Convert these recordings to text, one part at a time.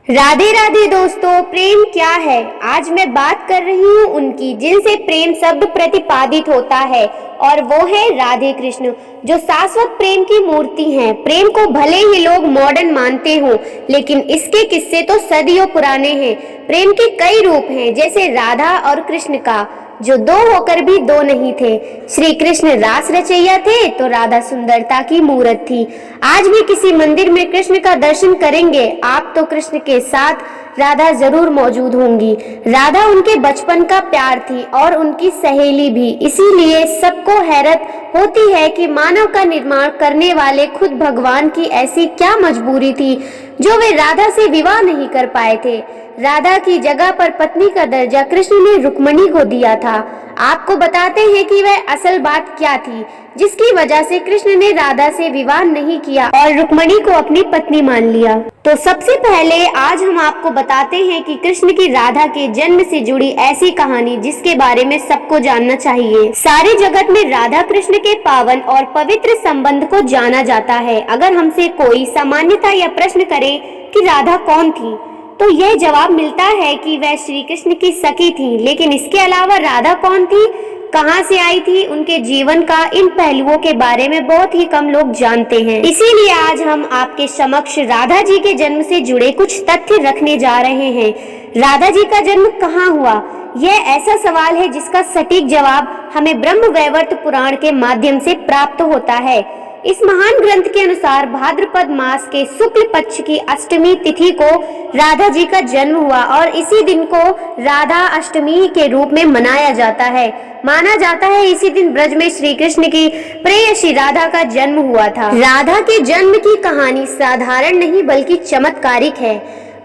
राधे राधे दोस्तों, प्रेम क्या है? आज मैं बात कर रही हूँ उनकी जिनसे प्रेम शब्द प्रतिपादित होता है, और वो है राधे कृष्ण, जो शाश्वत प्रेम की मूर्ति हैं। प्रेम को भले ही लोग मॉडर्न मानते हों, लेकिन इसके किस्से तो सदियों पुराने हैं। प्रेम के कई रूप हैं, जैसे राधा और कृष्ण का, जो दो होकर भी दो नहीं थे। श्री कृष्ण रास रचैया थे तो राधा सुंदरता की मूरत थी। आज भी किसी मंदिर में कृष्ण का दर्शन करेंगे आप तो कृष्ण के साथ राधा जरूर मौजूद होंगी। राधा उनके बचपन का प्यार थी और उनकी सहेली भी। इसीलिए सबको हैरत होती है कि मानव का निर्माण करने वाले खुद भगवान की ऐसी क्या मजबूरी थी जो वे राधा से विवाह नहीं कर पाए थे। राधा की जगह पर पत्नी का दर्जा कृष्ण ने रुक्मणी को दिया था। आपको बताते हैं कि वह असल बात क्या थी जिसकी वजह से कृष्ण ने राधा से विवाह नहीं किया और रुक्मणी को अपनी पत्नी मान लिया। तो सबसे पहले आज हम आपको बताते हैं कि कृष्ण की राधा के जन्म से जुड़ी ऐसी कहानी जिसके बारे में सबको जानना चाहिए। सारे जगत में राधा कृष्ण के पावन और पवित्र संबंध को जाना जाता है। अगर हमसे कोई सामान्यता या प्रश्न करे कि राधा कौन थी, तो यह जवाब मिलता है कि वह श्री कृष्ण की सखी थी। लेकिन इसके अलावा राधा कौन थी, कहां से आई थी, उनके जीवन का इन पहलुओं के बारे में बहुत ही कम लोग जानते हैं। इसीलिए आज हम आपके समक्ष राधा जी के जन्म से जुड़े कुछ तथ्य रखने जा रहे हैं। राधा जी का जन्म कहाँ हुआ? यह ऐसा सवाल है जिसका सटीक जवाब हमें ब्रह्म वैवर्त पुराण के माध्यम से प्राप्त होता है। इस महान ग्रंथ के अनुसार भाद्रपद मास के शुक्ल पक्ष की अष्टमी तिथि को राधा जी का जन्म हुआ और इसी दिन को राधा अष्टमी के रूप में मनाया जाता है। माना जाता है इसी दिन ब्रज में श्री कृष्ण की प्रेयसी राधा का जन्म हुआ था। राधा के जन्म की कहानी साधारण नहीं बल्कि चमत्कारिक है।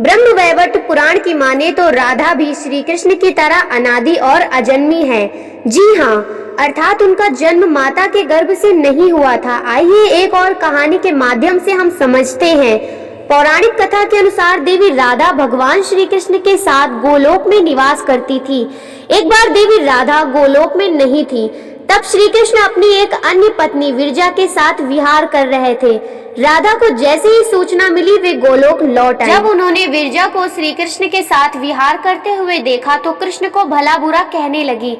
ब्रह्म वैवर्त पुराण की माने तो राधा भी श्री कृष्ण की तरह अनादि और अजन्मी है। जी हाँ, अर्थात उनका जन्म माता के गर्भ से नहीं हुआ था। आइए एक और कहानी के माध्यम से हम समझते हैं। पौराणिक कथा के अनुसार देवी राधा भगवान श्री कृष्ण के साथ गोलोक में निवास करती थी। एक बार देवी राधा गोलोक में नहीं थी, तब श्री कृष्ण अपनी एक अन्य पत्नी विरजा के साथ विहार कर रहे थे। राधा को जैसे ही सूचना मिली वे गोलोक लौट आए। जब उन्होंने विरजा को श्री कृष्ण के साथ विहार करते हुए देखा तो कृष्ण को भला बुरा कहने लगी।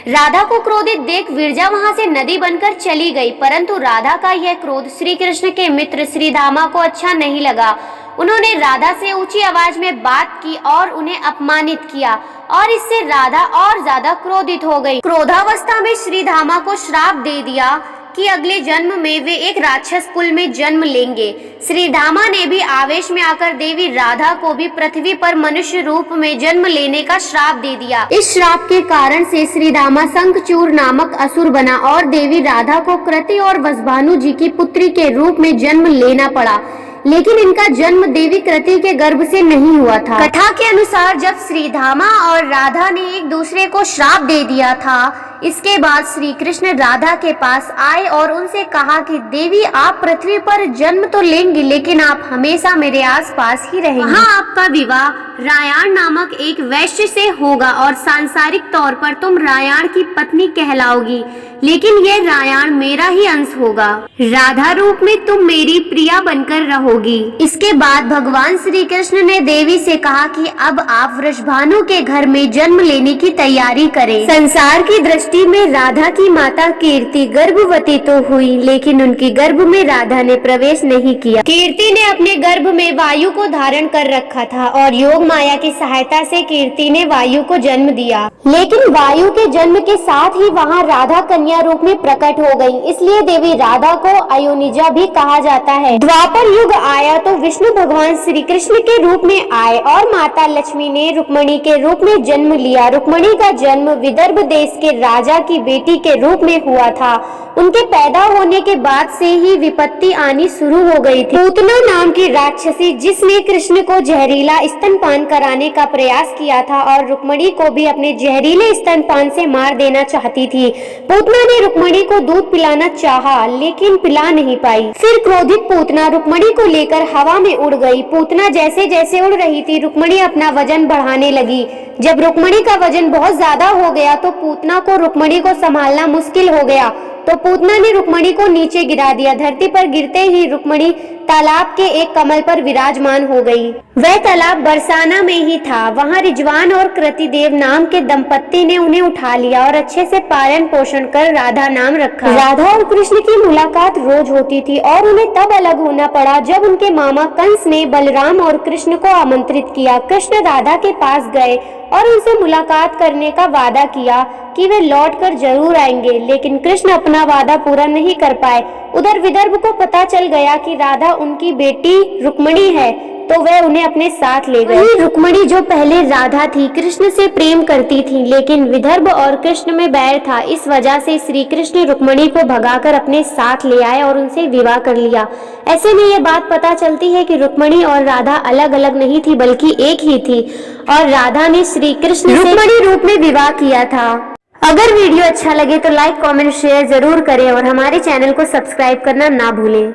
राधा को क्रोधित देख विरजा वहां से नदी बनकर चली गई, परंतु राधा का यह क्रोध श्री कृष्ण के मित्र श्रीधामा को अच्छा नहीं लगा। उन्होंने राधा से ऊंची आवाज में बात की और उन्हें अपमानित किया और इससे राधा और ज्यादा क्रोधित हो गई। क्रोधावस्था में श्रीधामा को श्राप दे दिया कि अगले जन्म में वे एक राक्षस कुल में जन्म लेंगे। श्रीधामा ने भी आवेश में आकर देवी राधा को भी पृथ्वी पर मनुष्य रूप में जन्म लेने का श्राप दे दिया। इस श्राप के कारण से श्रीधामा शंखचूर नामक असुर बना और देवी राधा को कृति और वसभानु जी की पुत्री के रूप में जन्म लेना पड़ा। लेकिन इनका जन्म देवी कृति के गर्भ से नहीं हुआ था। कथा के अनुसार जब श्रीधामा और राधा ने एक दूसरे को श्राप दे दिया था, इसके बाद श्री कृष्ण राधा के पास आए और उनसे कहा कि देवी, आप पृथ्वी पर जन्म तो लेंगी, लेकिन आप हमेशा मेरे आसपास ही रहेंगी। वहाँ आपका विवाह रायाण नामक एक वैश्य से होगा और सांसारिक तौर पर तुम रायाण की पत्नी कहलाओगी, लेकिन यह रायाण मेरा ही अंश होगा। राधा रूप में तुम मेरी प्रिया बनकर रहोगी। इसके बाद भगवान श्री कृष्ण ने देवी से कहा कि अब आप वृषभानु के घर में जन्म लेने की तैयारी करें। संसार की दृष्टि में राधा की माता कीर्ति गर्भवती तो हुई, लेकिन उनकी गर्भ में राधा ने प्रवेश नहीं किया। कीर्ति ने अपने गर्भ में वायु को धारण कर रखा था और योग माया की सहायता से कीर्ति ने वायु को जन्म दिया। लेकिन वायु के जन्म के साथ ही वहाँ राधा कन्या रूप में प्रकट हो गई, इसलिए देवी राधा को अयोनिजा भी कहा जाता है। द्वापर युग आया तो विष्णु भगवान श्री कृष्ण के रूप में आए और माता लक्ष्मी ने रुक्मणी के रूप में जन्म लिया। रुक्मणी का जन्म विदर्भ देश के राजा की बेटी के रूप में हुआ था। उनके पैदा होने के बाद से ही विपत्ति आनी शुरू हो गई थी। पूतना नाम की राक्षसी जिसने कृष्ण को जहरीला स्तनपान कराने का प्रयास किया था और रुक्मणी को भी अपने जहरीले स्तनपान से मार देना चाहती थी। पूतना ने रुक्मणी को दूध पिलाना चाहा, लेकिन पिला नहीं पाई। फिर क्रोधित पूतना रुक्मणी को लेकर हवा में उड़ गई। पूतना जैसे जैसे उड़ रही थी, रुक्मणी अपना वजन बढ़ाने लगी। जब रुक्मणी का वजन बहुत ज्यादा हो गया तो पूतना को रुक्मणी को संभालना मुश्किल हो गया, तो पूतना ने रुक्मणी को नीचे गिरा दिया। धरती पर गिरते ही रुक्मणी तालाब के एक कमल पर विराजमान हो गई। वह तालाब बरसाना में ही था। वहाँ रिजवान और कृतिदेव नाम के दंपत्ति ने उन्हें उठा लिया और अच्छे से पालन पोषण कर राधा नाम रखा। राधा और कृष्ण की मुलाकात रोज होती थी और उन्हें तब अलग होना पड़ा जब उनके मामा कंस ने बलराम और कृष्ण को आमंत्रित किया। कृष्ण राधा के पास गए और उनसे मुलाकात करने का वादा किया कि वे लौटकर जरूर आएंगे, लेकिन कृष्ण अपना वादा पूरा नहीं कर पाए। उधर विदर्भ को पता चल गया कि राधा उनकी बेटी रुक्मिणी है, तो वह उन्हें अपने साथ ले गए। रुक्मिणी जो पहले राधा थी, कृष्ण से प्रेम करती थी, लेकिन विदर्भ और कृष्ण में बैर था। इस वजह से श्री कृष्ण रुक्मिणी को भगाकर अपने साथ ले आए और उनसे विवाह कर लिया। ऐसे में ये बात पता चलती है कि रुक्मिणी और राधा अलग अलग नहीं थी बल्कि एक ही थी और राधा ने श्री कृष्ण से रुक्मिणी रूप में विवाह किया था। अगर वीडियो अच्छा लगे तो लाइक, कमेंट, शेयर जरूर करें और हमारे चैनल को सब्सक्राइब करना ना भूलें।